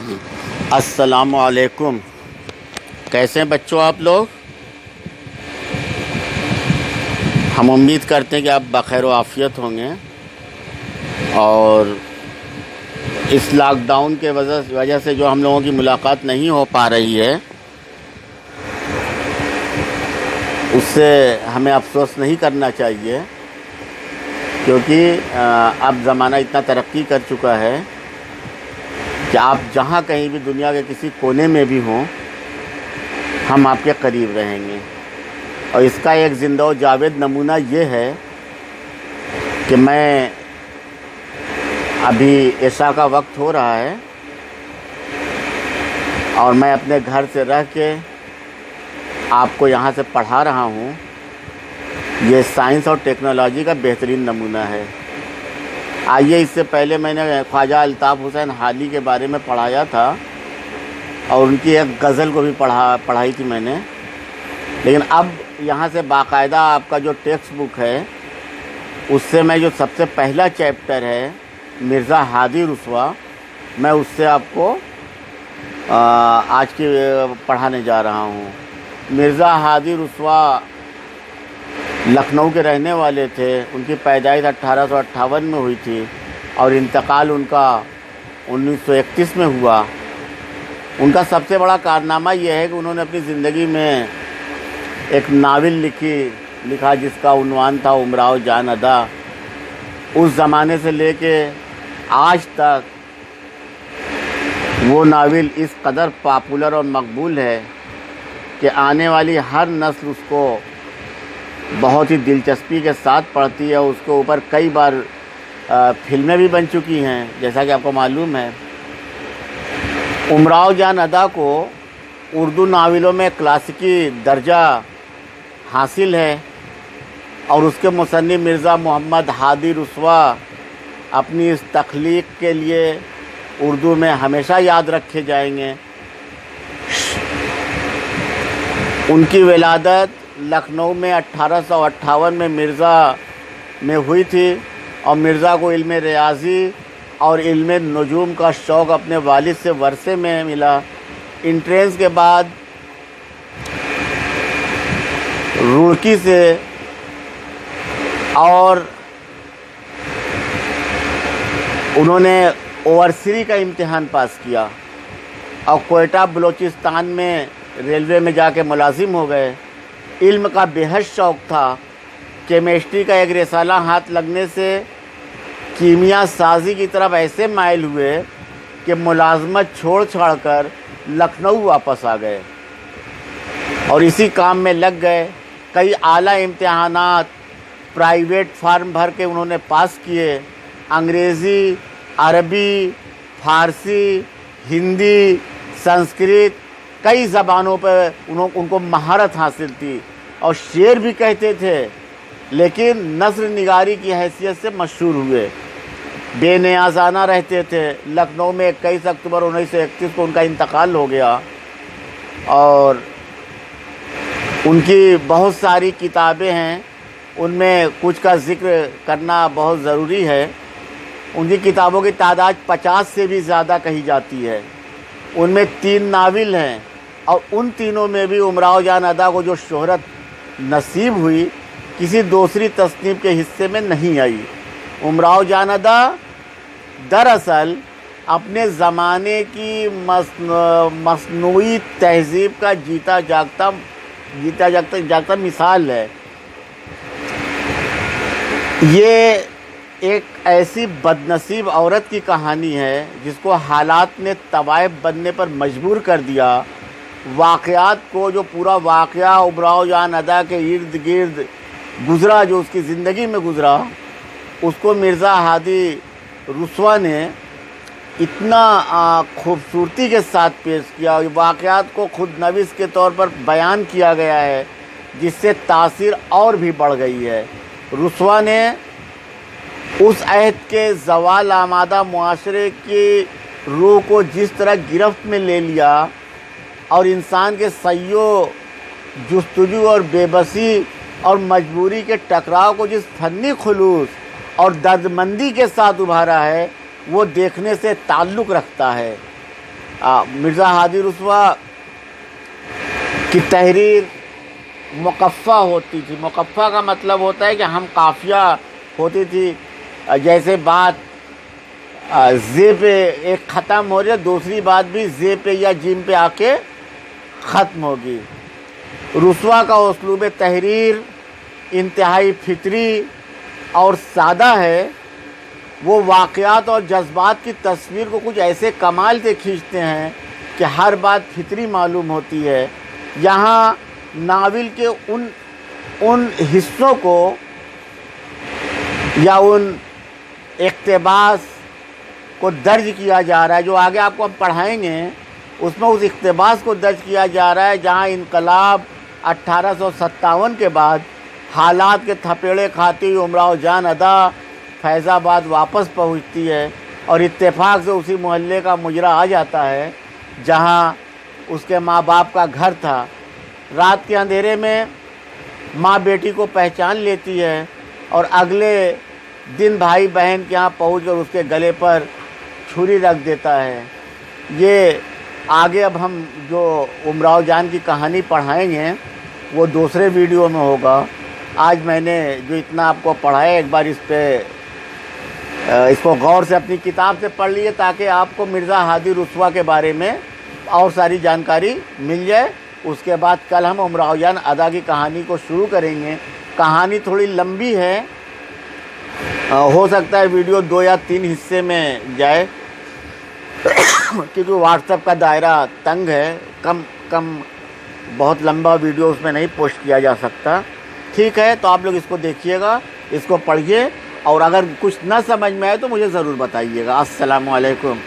السلام علیکم. کیسے ہیں بچوں آپ لوگ؟ ہم امید کرتے ہیں کہ آپ بخیر و عافیت ہوں گے. اور اس لاک ڈاؤن کے وجہ سے جو ہم لوگوں کی ملاقات نہیں ہو پا رہی ہے، اس سے ہمیں افسوس نہیں کرنا چاہیے، کیونکہ اب زمانہ اتنا ترقی کر چکا ہے کہ آپ جہاں کہیں بھی دنیا کے کسی کونے میں بھی ہوں، ہم آپ کے قریب رہیں گے. اور اس کا ایک زندہ و جاوید نمونہ یہ ہے کہ میں ابھی عشاء کا وقت ہو رہا ہے اور میں اپنے گھر سے رہ کے آپ کو یہاں سے پڑھا رہا ہوں. یہ سائنس اور ٹیکنالوجی کا بہترین نمونہ ہے. آئیے، اس سے پہلے میں نے خواجہ الطاف حسین حالی کے بارے میں پڑھایا تھا اور ان کی ایک غزل کو بھی پڑھائی تھی میں نے. لیکن اب یہاں سے باقاعدہ آپ کا جو ٹیکسٹ بک ہے، اس سے میں جو سب سے پہلا چیپٹر ہے مرزا ہادی رسوا، میں اس سے آپ کو آج کی پڑھانے جا رہا ہوں. مرزا ہادی رسوا لکھنؤ کے رہنے والے تھے. ان کی پیدائش 1858 میں ہوئی تھی اور انتقال ان کا 1931 میں ہوا. ان کا سب سے بڑا کارنامہ یہ ہے کہ انہوں نے اپنی زندگی میں ایک ناول لکھا جس کا عنوان تھا امراؤ جان ادا. اس زمانے سے لے کے آج تک وہ ناول اس قدر پاپولر اور مقبول ہے کہ آنے والی ہر نسل اس کو بہت ہی دلچسپی کے ساتھ پڑھتی ہے. اس کے اوپر کئی بار فلمیں بھی بن چکی ہیں، جیسا کہ آپ کو معلوم ہے. امراؤ جان ادا کو اردو ناولوں میں کلاسیکی درجہ حاصل ہے اور اس کے مصنف مرزا محمد ہادی رسوا اپنی اس تخلیق کے لیے اردو میں ہمیشہ یاد رکھے جائیں گے. ان کی ولادت لکھنؤ میں 1858 میں مرزا میں ہوئی تھی اور مرزا کو علم ریاضی اور علم نجوم کا شوق اپنے والد سے ورثے میں ملا. انٹرنس کے بعد روڑکی سے اور انہوں نے اوورسری کا امتحان پاس کیا اور کوئٹہ بلوچستان میں ریلوے میں جا کے ملازم ہو گئے. علم کا بے حد شوق تھا. کیمسٹری کا ایک رسالہ ہاتھ لگنے سے کیمیا سازی کی طرف ایسے مائل ہوئے کہ ملازمت چھوڑ چھاڑ کر لکھنؤ واپس آ گئے اور اسی کام میں لگ گئے. کئی اعلیٰ امتحانات پرائیویٹ فارم بھر کے انہوں نے پاس کیے. انگریزی، عربی، فارسی، ہندی، سنسکرت، کئی زبانوں پہ ان کو مہارت حاصل تھی اور شعر بھی کہتے تھے. لیکن نثر نگاری کی حیثیت سے مشہور ہوئے. بے نیازانہ رہتے تھے. لکھنؤ میں 21 اکتوبر 1931 کو ان کا انتقال ہو گیا اور ان کی بہت ساری کتابیں ہیں. ان میں کچھ کا ذکر کرنا بہت ضروری ہے. ان کی کتابوں کی تعداد 50 سے بھی زیادہ کہی جاتی ہے. ان میں 3 ناول ہیں اور ان تینوں میں بھی امراؤ جان ادا کو جو شہرت نصیب ہوئی کسی دوسری تصنیف کے حصے میں نہیں آئی. امراؤ جان ادا دراصل اپنے زمانے کی مصنوعی تہذیب کا جیتا جاگتا مثال ہے. یہ ایک ایسی بدنصیب عورت کی کہانی ہے جس کو حالات نے طوائف بننے پر مجبور کر دیا. واقعات کو، جو پورا واقعہ امراؤ جان ادا کے ارد گرد گزرا، جو اس کی زندگی میں گزرا، اس کو مرزا ہادی رسوا نے اتنا خوبصورتی کے ساتھ پیش کیا. واقعات کو خود نویس کے طور پر بیان کیا گیا ہے جس سے تاثیر اور بھی بڑھ گئی ہے. رسوا نے اس عہد کے زوال آمادہ معاشرے کی روح کو جس طرح گرفت میں لے لیا اور انسان کے سعی و جستجو اور بے بسی اور مجبوری کے ٹکراؤ کو جس فنی خلوص اور دردمندی کے ساتھ ابھارا ہے، وہ دیکھنے سے تعلق رکھتا ہے. مرزا ہادی رسوا کی تحریر مقفع ہوتی تھی. مقفع کا مطلب ہوتا ہے کہ ہم قافیہ ہوتی تھی. جیسے بات زے پہ ایک ختم ہو رہی ہے, دوسری بات بھی زے پہ یا جیم پہ آ کے ختم ہوگی. رسوا کا اسلوب تحریر انتہائی فطری اور سادہ ہے. وہ واقعات اور جذبات کی تصویر کو کچھ ایسے کمال سے کھینچتے ہیں کہ ہر بات فطری معلوم ہوتی ہے. یہاں ناول کے ان حصوں کو یا ان اقتباس کو درج کیا جا رہا ہے جو آگے آپ کو ہم پڑھائیں گے. اس میں اس اقتباس کو درج کیا جا رہا ہے جہاں انقلاب 1857 کے بعد حالات کے تھپیڑے کھاتی ہوئی امراؤ جان ادا فیض آباد واپس پہنچتی ہے اور اتفاق سے اسی محلے کا مجرا آ جاتا ہے جہاں اس کے ماں باپ کا گھر تھا. رات کے اندھیرے میں ماں بیٹی کو پہچان لیتی ہے اور اگلے دن بھائی بہن کے یہاں پہنچ کر اس کے گلے پر چھری رکھ دیتا ہے. یہ آگے اب ہم جو امراؤ جان کی کہانی پڑھائیں گے وہ دوسرے ویڈیو میں ہوگا. آج میں نے جو اتنا آپ کو پڑھایا ایک بار اس کو غور سے اپنی کتاب سے پڑھ لیجیے تاکہ آپ کو مرزا ہادی رسوا کے بارے میں اور ساری جانکاری مل جائے. اس کے بعد کل ہم امراؤ جان ادا کی کہانی کو شروع کریں گے. کہانی تھوڑی لمبی ہے, ہو سکتا ہے ویڈیو 2 یا 3 حصے میں جائے کیونکہ واٹس ایپ کا دائرہ تنگ ہے, کم بہت لمبا ویڈیو اس میں نہیں پوسٹ کیا جا سکتا. ٹھیک ہے, تو آپ لوگ اس کو دیکھیے گا, اس کو پڑھیے, اور اگر کچھ نہ سمجھ میں آئے تو مجھے ضرور بتائیے گا. السلام علیکم.